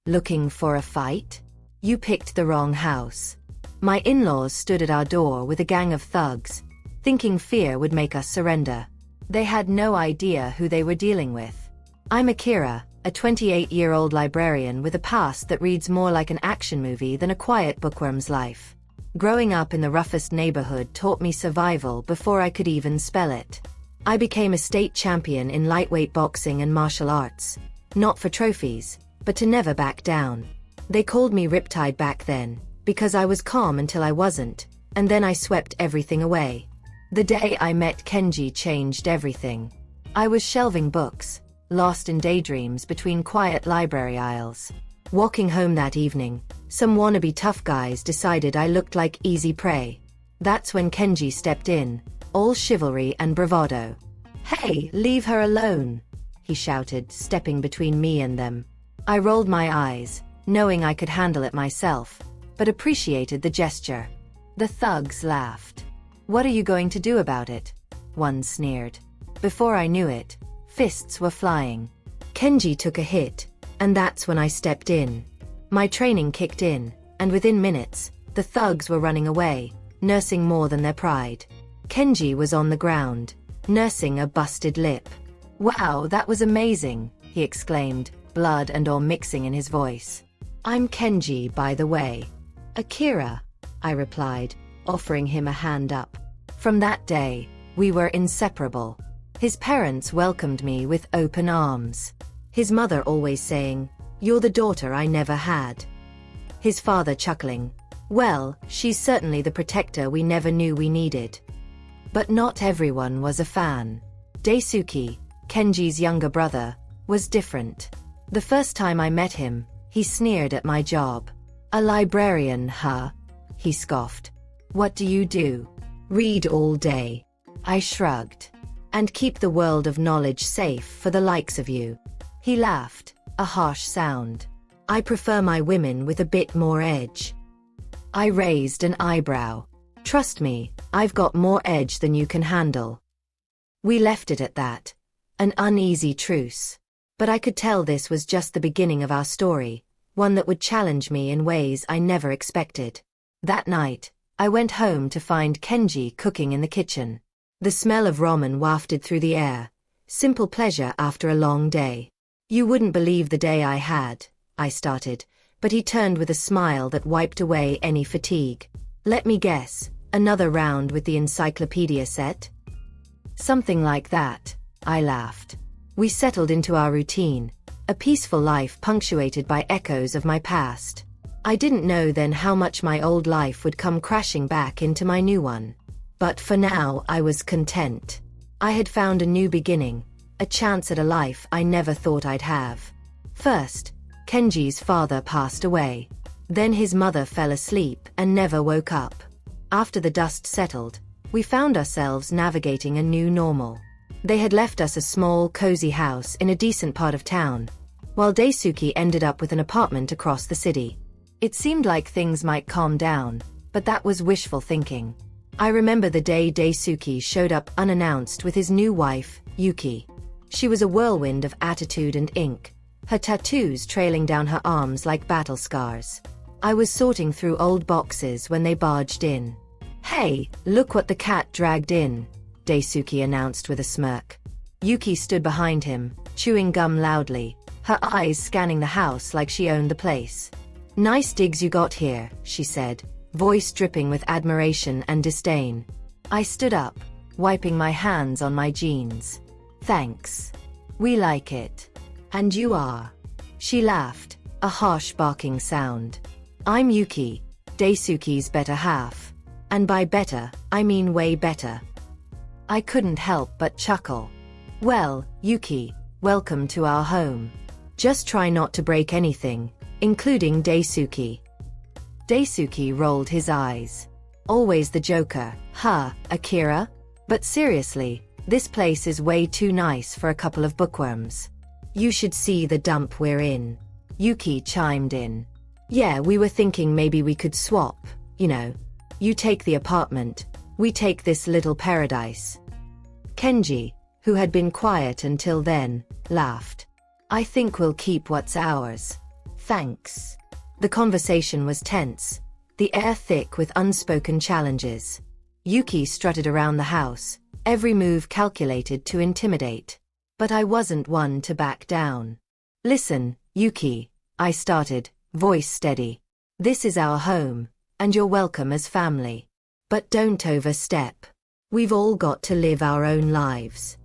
Looking for a fight? You picked the wrong house. My in-laws stood at our door with a gang of thugs, thinking fear would make us surrender. They had no idea who they were dealing with. I'm Akira, a 28-year-old librarian with a past that reads more like an action movie than a quiet bookworm's life. Growing up in the roughest neighborhood taught me survival before I could even spell it. I became a state champion in lightweight boxing and martial arts, not for trophies, but to never back down. They called me Riptide back then, because I was calm until I wasn't, and then I swept everything away. The day I met Kenji changed everything. I was shelving books, lost in daydreams between quiet library aisles. Walking home that evening, some wannabe tough guys decided I looked like easy prey. That's when Kenji stepped in, all chivalry and bravado. "Hey, leave her alone," he shouted, stepping between me and them. I rolled my eyes, knowing I could handle it myself, but appreciated the gesture. The thugs laughed. "What are you going to do about it?" one sneered. Before I knew it, fists were flying. Kenji took a hit, and that's when I stepped in. My training kicked in, and within minutes, the thugs were running away, nursing more than their pride. Kenji was on the ground, nursing a busted lip. "Wow, that was amazing," he exclaimed, blood and all mixing in his voice. "I'm Kenji, by the way." "Akira," I replied, offering him a hand up. From that day, we were inseparable. His parents welcomed me with open arms. His mother always saying, "You're the daughter I never had." His father chuckling, "Well, she's certainly the protector we never knew we needed." But not everyone was a fan. Daisuke, Kenji's younger brother, was different. The first time I met him, he sneered at my job. "A librarian, huh?" he scoffed. "What do you do? Read all day?" I shrugged. "And keep the world of knowledge safe for the likes of you." He laughed, a harsh sound. "I prefer my women with a bit more edge." I raised an eyebrow. "Trust me, I've got more edge than you can handle." We left it at that, an uneasy truce. But I could tell this was just the beginning of our story, one that would challenge me in ways I never expected. That night, I went home to find Kenji cooking in the kitchen. The smell of ramen wafted through the air, simple pleasure after a long day. "You wouldn't believe the day I had," I started, but he turned with a smile that wiped away any fatigue. "Let me guess, another round with the encyclopedia set?" "Something like that," I laughed. We settled into our routine, a peaceful life punctuated by echoes of my past. I didn't know then how much my old life would come crashing back into my new one. But for now, I was content. I had found a new beginning, a chance at a life I never thought I'd have. First, Kenji's father passed away. Then his mother fell asleep and never woke up. After the dust settled, we found ourselves navigating a new normal. They had left us a small, cozy house in a decent part of town, while Daisuke ended up with an apartment across the city. It seemed like things might calm down, but that was wishful thinking. I remember the day Daisuke showed up unannounced with his new wife, Yuki. She was a whirlwind of attitude and ink, her tattoos trailing down her arms like battle scars. I was sorting through old boxes when they barged in. "Hey, look what the cat dragged in," Daisuke announced with a smirk. Yuki stood behind him, chewing gum loudly, her eyes scanning the house like she owned the place. "Nice digs you got here," she said, voice dripping with admiration and disdain. I stood up, wiping my hands on my jeans. "Thanks. We like it. And you are?" She laughed, a harsh barking sound. "I'm Yuki, Daisuke's better half. And by better, I mean way better." I couldn't help but chuckle. "Well, Yuki, welcome to our home. Just try not to break anything, including Daisuke." Daisuke rolled his eyes. "Always the joker, huh, Akira? But seriously, this place is way too nice for a couple of bookworms. You should see the dump we're in." Yuki chimed in. "Yeah, we were thinking maybe we could swap, you know. You take the apartment, we take this little paradise." Kenji, who had been quiet until then, laughed. "I think we'll keep what's ours." Thanks. The conversation was tense, the air thick with unspoken challenges. Yuki strutted around the house, every move calculated to intimidate. But I wasn't one to back down. Listen, Yuki, I started, voice steady. This is our home, and you're welcome as family. But don't overstep. We've all got to live our own lives.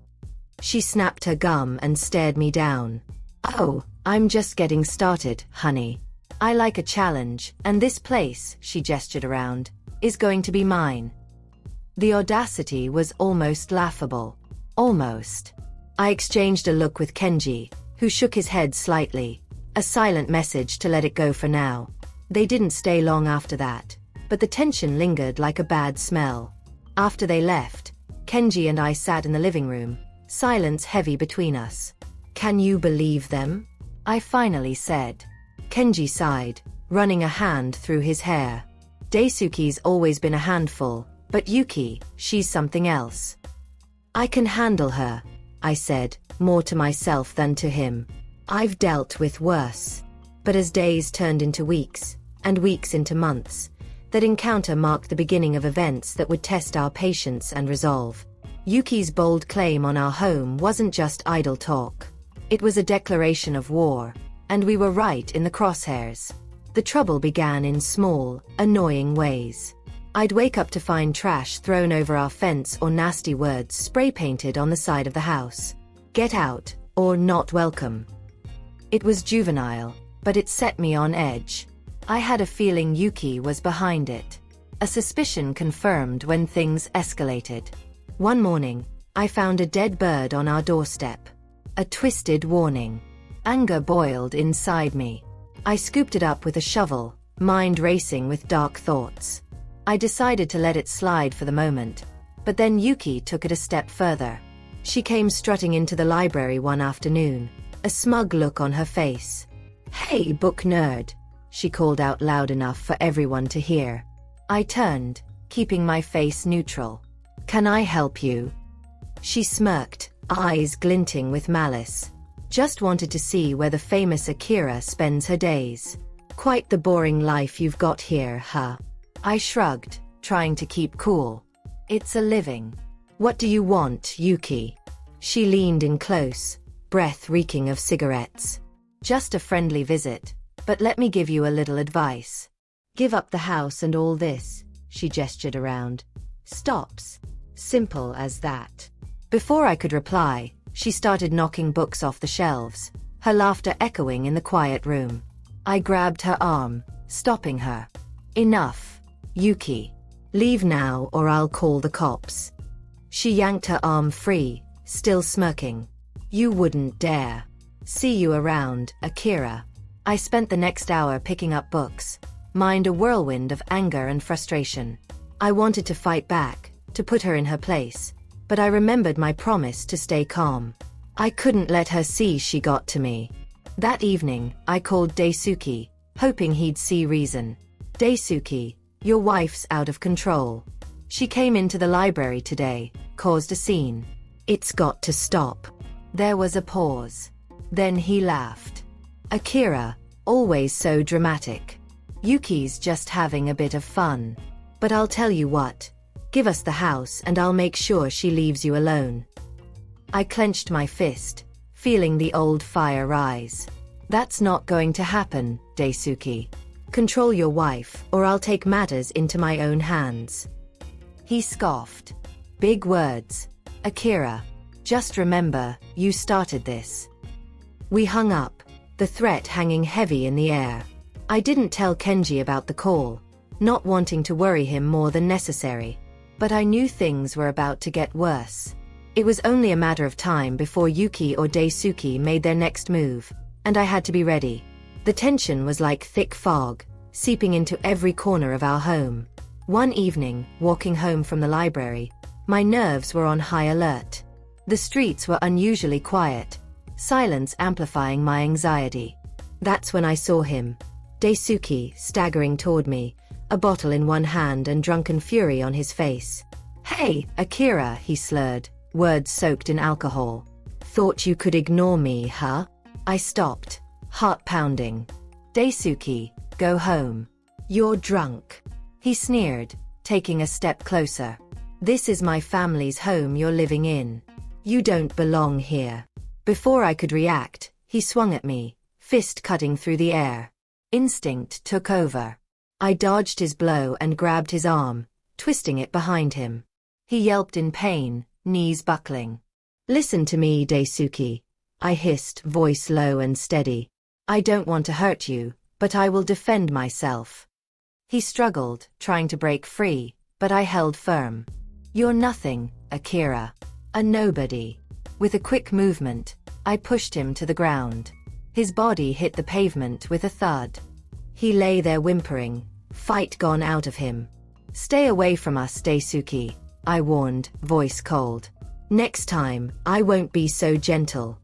She snapped her gum and stared me down. Oh, I'm just getting started, honey. I like a challenge, and this place, she gestured around, is going to be mine. The audacity was almost laughable. Almost. I exchanged a look with Kenji, who shook his head slightly, a silent message to let it go for now. They didn't stay long after that, but the tension lingered like a bad smell. After they left, Kenji and I sat in the living room, silence heavy between us. Can you believe them? I finally said. Kenji sighed, running a hand through his hair. Daisuke's always been a handful, but Yuki, she's something else. I can handle her, I said, more to myself than to him. I've dealt with worse. But as days turned into weeks, and weeks into months, that encounter marked the beginning of events that would test our patience and resolve. Yuki's bold claim on our home wasn't just idle talk. It was a declaration of war, and we were right in the crosshairs. The trouble began in small, annoying ways. I'd wake up to find trash thrown over our fence or nasty words spray-painted on the side of the house. Get out, or not welcome. It was juvenile, but it set me on edge. I had a feeling Yuki was behind it. A suspicion confirmed when things escalated. One morning, I found a dead bird on our doorstep. A twisted warning. Anger boiled inside me. I scooped it up with a shovel, mind racing with dark thoughts. I decided to let it slide for the moment, but then Yuki took it a step further. She came strutting into the library one afternoon, a smug look on her face. "Hey, book nerd," she called out loud enough for everyone to hear. I turned, keeping my face neutral. "Can I help you?" She smirked, eyes glinting with malice. "Just wanted to see where the famous Akira spends her days. Quite the boring life you've got here, huh?" I shrugged, trying to keep cool. "It's a living. What do you want, Yuki?" She leaned in close, breath reeking of cigarettes. "Just a friendly visit, but let me give you a little advice. Give up the house and all this," she gestured around. "Stops. Simple as that." Before I could reply, she started knocking books off the shelves, her laughter echoing in the quiet room. I grabbed her arm, stopping her. "Enough, Yuki. Leave now or I'll call the cops." She yanked her arm free, still smirking. "You wouldn't dare. See you around, Akira." I spent the next hour picking up books, mind a whirlwind of anger and frustration. I wanted to fight back, to put her in her place, but I remembered my promise to stay calm. I couldn't let her see she got to me. That evening, I called Daisuke, hoping he'd see reason. "Daisuke, your wife's out of control. She came into the library today, caused a scene. It's got to stop." There was a pause. Then he laughed. "Akira, always so dramatic. Yuki's just having a bit of fun. But I'll tell you what, give us the house and I'll make sure she leaves you alone." I clenched my fist, feeling the old fire rise. "That's not going to happen, Daisuke. Control your wife or I'll take matters into my own hands." He scoffed. "Big words. Akira. Just remember, you started this." We hung up, the threat hanging heavy in the air. I didn't tell Kenji about the call, not wanting to worry him more than necessary. But I knew things were about to get worse. It was only a matter of time before Yuki or Daisuke made their next move, and I had to be ready. The tension was like thick fog, seeping into every corner of our home. One evening, walking home from the library, my nerves were on high alert. The streets were unusually quiet, silence amplifying my anxiety. That's when I saw him. Daisuke staggering toward me, a bottle in one hand and drunken fury on his face. "Hey, Akira," he slurred, words soaked in alcohol. "Thought you could ignore me, huh?" I stopped, heart pounding. Daisuke, go home. You're drunk. He sneered, taking a step closer. This is my family's home you're living in. You don't belong here. Before I could react, he swung at me, fist cutting through the air. Instinct took over. I dodged his blow and grabbed his arm, twisting it behind him. He yelped in pain, knees buckling. Listen to me, Daisuke, I hissed, voice low and steady. I don't want to hurt you, but I will defend myself. He struggled, trying to break free, but I held firm. You're nothing, Akira. A nobody. With a quick movement, I pushed him to the ground. His body hit the pavement with a thud. He lay there whimpering, fight gone out of him. Stay away from us, Daisuke, I warned, voice cold. Next time, I won't be so gentle.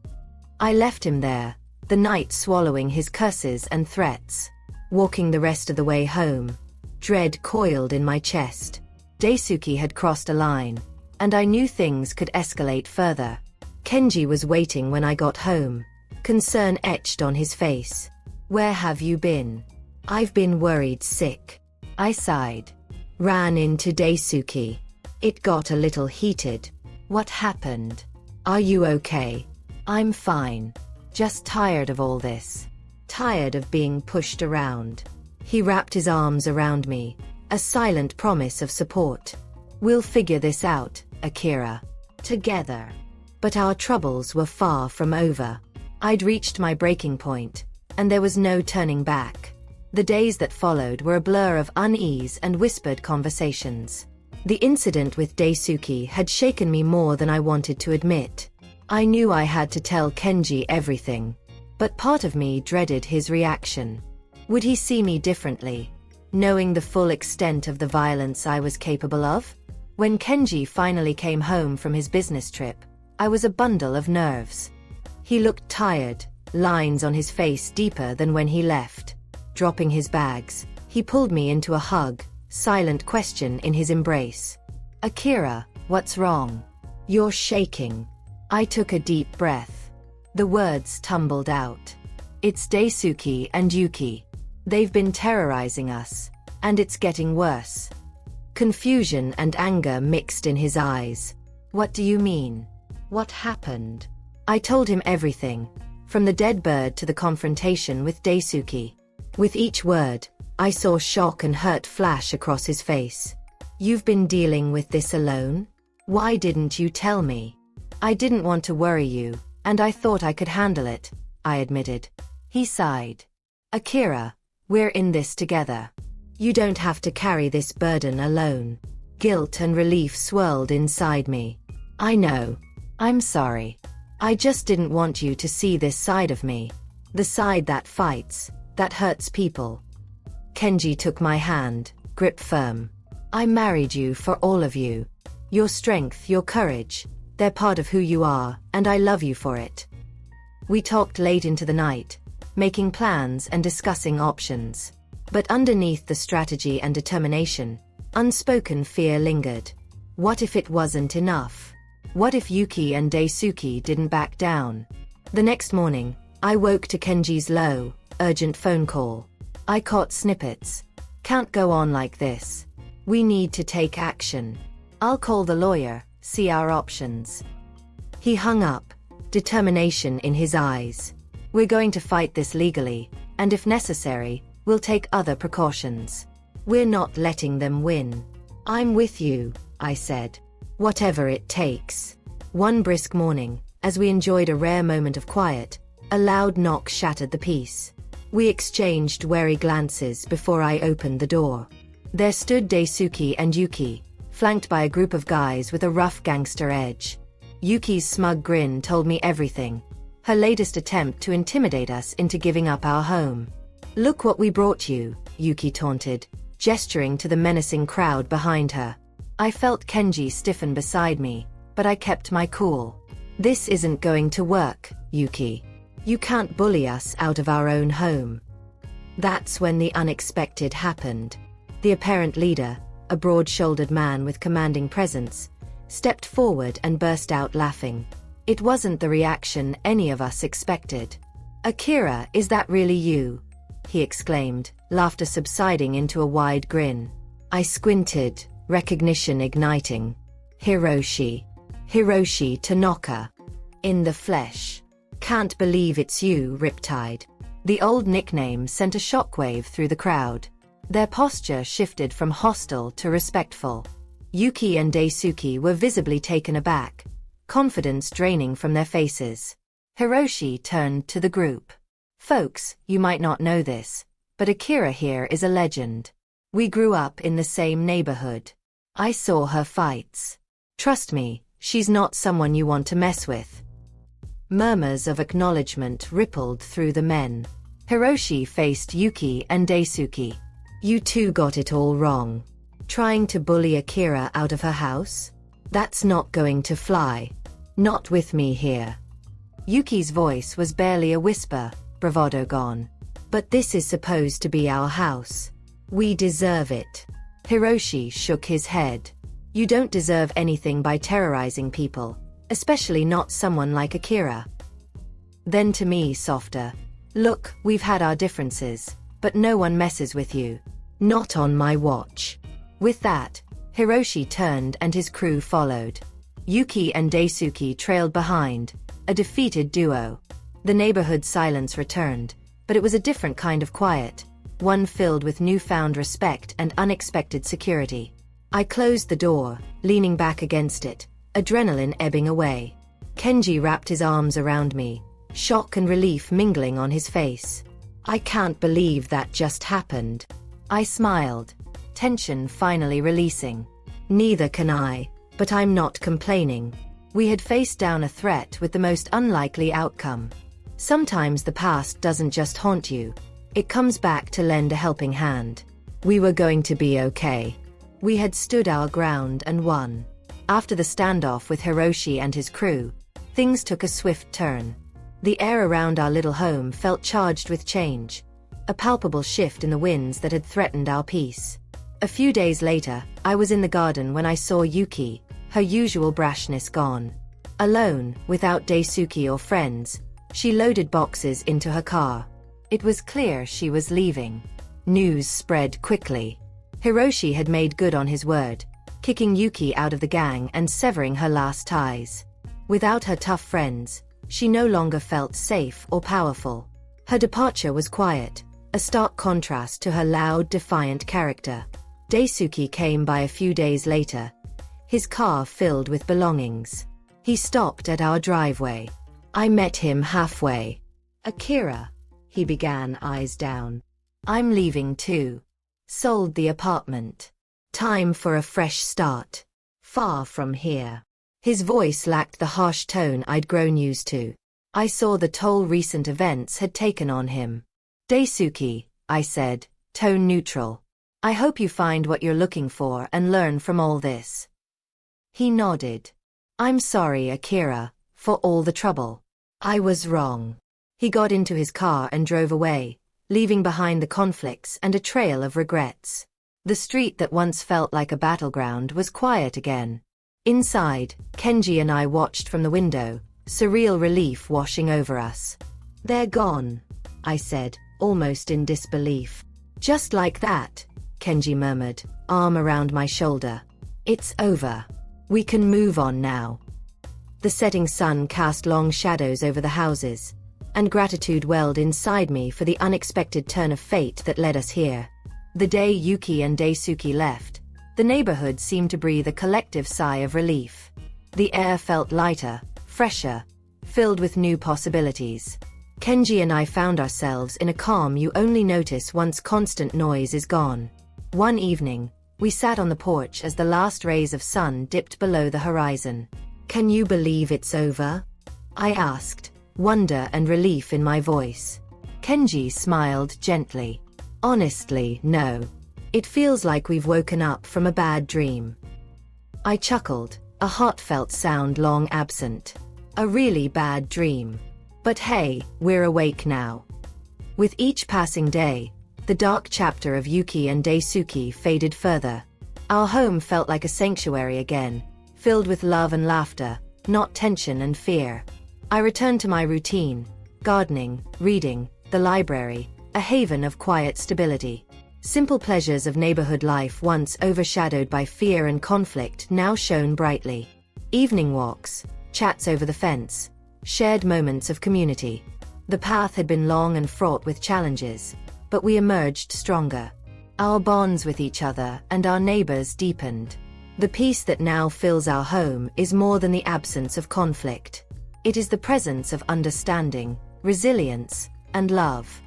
I left him there, the night swallowing his curses and threats. Walking the rest of the way home, dread coiled in my chest. Daisuke had crossed a line, and I knew things could escalate further. Kenji was waiting when I got home, concern etched on his face. Where have you been? I've been worried sick. I sighed. Ran into Daisuke. It got a little heated. What happened? Are you okay? I'm fine. Just tired of all this. Tired of being pushed around. He wrapped his arms around me, a silent promise of support. We'll figure this out, Akira. Together. But our troubles were far from over. I'd reached my breaking point, and there was no turning back. The days that followed were a blur of unease and whispered conversations. The incident with Daisuke had shaken me more than I wanted to admit. I knew I had to tell Kenji everything, but part of me dreaded his reaction. Would he see me differently, knowing the full extent of the violence I was capable of? When Kenji finally came home from his business trip, I was a bundle of nerves. He looked tired, lines on his face deeper than when he left. Dropping his bags, he pulled me into a hug, silent question in his embrace. Akira, what's wrong? You're shaking. I took a deep breath. The words tumbled out. It's Daisuke and Yuki. They've been terrorizing us, and it's getting worse. Confusion and anger mixed in his eyes. What do you mean? What happened? I told him everything, from the dead bird to the confrontation with Daisuke. With each word, I saw shock and hurt flash across his face. You've been dealing with this alone? Why didn't you tell me? I didn't want to worry you, and I thought I could handle it, I admitted. He sighed. Akira, we're in this together. You don't have to carry this burden alone. Guilt and relief swirled inside me. I know. I'm sorry. I just didn't want you to see this side of me. The side that fights, that hurts people. Kenji took my hand, grip firm. I married you for all of you. Your strength, your courage, they're part of who you are, and I love you for it. We talked late into the night, making plans and discussing options. But underneath the strategy and determination, unspoken fear lingered. What if it wasn't enough? What if Yuki and Daisuke didn't back down? The next morning, I woke to Kenji's low, urgent phone call. I caught snippets. Can't go on like this. We need to take action. I'll call the lawyer, see our options. He hung up, determination in his eyes. We're going to fight this legally, and if necessary, we'll take other precautions. We're not letting them win. I'm with you, I said. Whatever it takes. One brisk morning, as we enjoyed a rare moment of quiet, a loud knock shattered the peace. We exchanged wary glances before I opened the door. There stood Daisuke and Yuki, flanked by a group of guys with a rough gangster edge. Yuki's smug grin told me everything. Her latest attempt to intimidate us into giving up our home. Look what we brought you, Yuki taunted, gesturing to the menacing crowd behind her. I felt Kenji stiffen beside me, but I kept my cool. This isn't going to work, Yuki. You can't bully us out of our own home. That's when the unexpected happened. The apparent leader, a broad-shouldered man with commanding presence, stepped forward and burst out laughing. It wasn't the reaction any of us expected. Akira, is that really you? he exclaimed, laughter subsiding into a wide grin. I squinted, recognition igniting. Hiroshi. Hiroshi Tanaka. In the flesh. Can't believe it's you, Riptide. The old nickname sent a shockwave through the crowd. Their posture shifted from hostile to respectful. Yuki and Daisuke were visibly taken aback, confidence draining from their faces. Hiroshi turned to the group. Folks, you might not know this, but Akira here is a legend. We grew up in the same neighborhood. I saw her fights. Trust me, she's not someone you want to mess with. Murmurs of acknowledgement rippled through the men. Hiroshi faced Yuki and Daisuke. You two got it all wrong. Trying to bully Akira out of her house? That's not going to fly. Not with me here. Yuki's voice was barely a whisper, bravado gone. But this is supposed to be our house. We deserve it. Hiroshi shook his head. You don't deserve anything by terrorizing people, especially not someone like Akira. Then to me, softer. Look, we've had our differences, but no one messes with you. Not on my watch. With that, Hiroshi turned and his crew followed. Yuki and Daisuke trailed behind, a defeated duo. The neighborhood silence returned, but it was a different kind of quiet, one filled with newfound respect and unexpected security. I closed the door, leaning back against it, adrenaline ebbing away. Kenji wrapped his arms around me, shock and relief mingling on his face. I can't believe that just happened. I smiled, tension finally releasing. Neither can I, but I'm not complaining. We had faced down a threat with the most unlikely outcome. Sometimes the past doesn't just haunt you. It comes back to lend a helping hand. We were going to be okay. We had stood our ground and won. After the standoff with Hiroshi and his crew, things took a swift turn. The air around our little home felt charged with change, a palpable shift in the winds that had threatened our peace. A few days later, I was in the garden when I saw Yuki, her usual brashness gone. Alone, without Daisuke or friends, she loaded boxes into her car. It was clear she was leaving. News spread quickly. Hiroshi had made good on his word, kicking Yuki out of the gang and severing her last ties. Without her tough friends, she no longer felt safe or powerful. Her departure was quiet, a stark contrast to her loud, defiant character. Daisuke came by a few days later, his car filled with belongings. He stopped at our driveway. I met him halfway. Akira, he began, eyes down. I'm leaving too. Sold the apartment. Time for a fresh start. Far from here. His voice lacked the harsh tone I'd grown used to. I saw the toll recent events had taken on him. Daisuke, I said, tone neutral. I hope you find what you're looking for and learn from all this. He nodded. I'm sorry, Akira, for all the trouble. I was wrong. He got into his car and drove away, leaving behind the conflicts and a trail of regrets. The street that once felt like a battleground was quiet again. Inside, Kenji and I watched from the window, surreal relief washing over us. They're gone, I said, almost in disbelief. Just like that, Kenji murmured, arm around my shoulder. It's over. We can move on now. The setting sun cast long shadows over the houses, and gratitude welled inside me for the unexpected turn of fate that led us here. The day Yuki and Daisuke left, the neighborhood seemed to breathe a collective sigh of relief. The air felt lighter, fresher, filled with new possibilities. Kenji and I found ourselves in a calm you only notice once constant noise is gone. One evening, we sat on the porch as the last rays of sun dipped below the horizon. Can you believe it's over? I asked, wonder and relief in my voice. Kenji smiled gently. Honestly, no. It feels like we've woken up from a bad dream. I chuckled, a heartfelt sound long absent. A really bad dream. But hey, we're awake now. With each passing day, the dark chapter of Yuki and Daisuke faded further. Our home felt like a sanctuary again, filled with love and laughter, not tension and fear. I returned to my routine, gardening, reading, the library, a haven of quiet stability. Simple pleasures of neighborhood life once overshadowed by fear and conflict now shone brightly. Evening walks, chats over the fence, shared moments of community. The path had been long and fraught with challenges, but we emerged stronger. Our bonds with each other and our neighbors deepened. The peace that now fills our home is more than the absence of conflict. It is the presence of understanding, resilience, and love.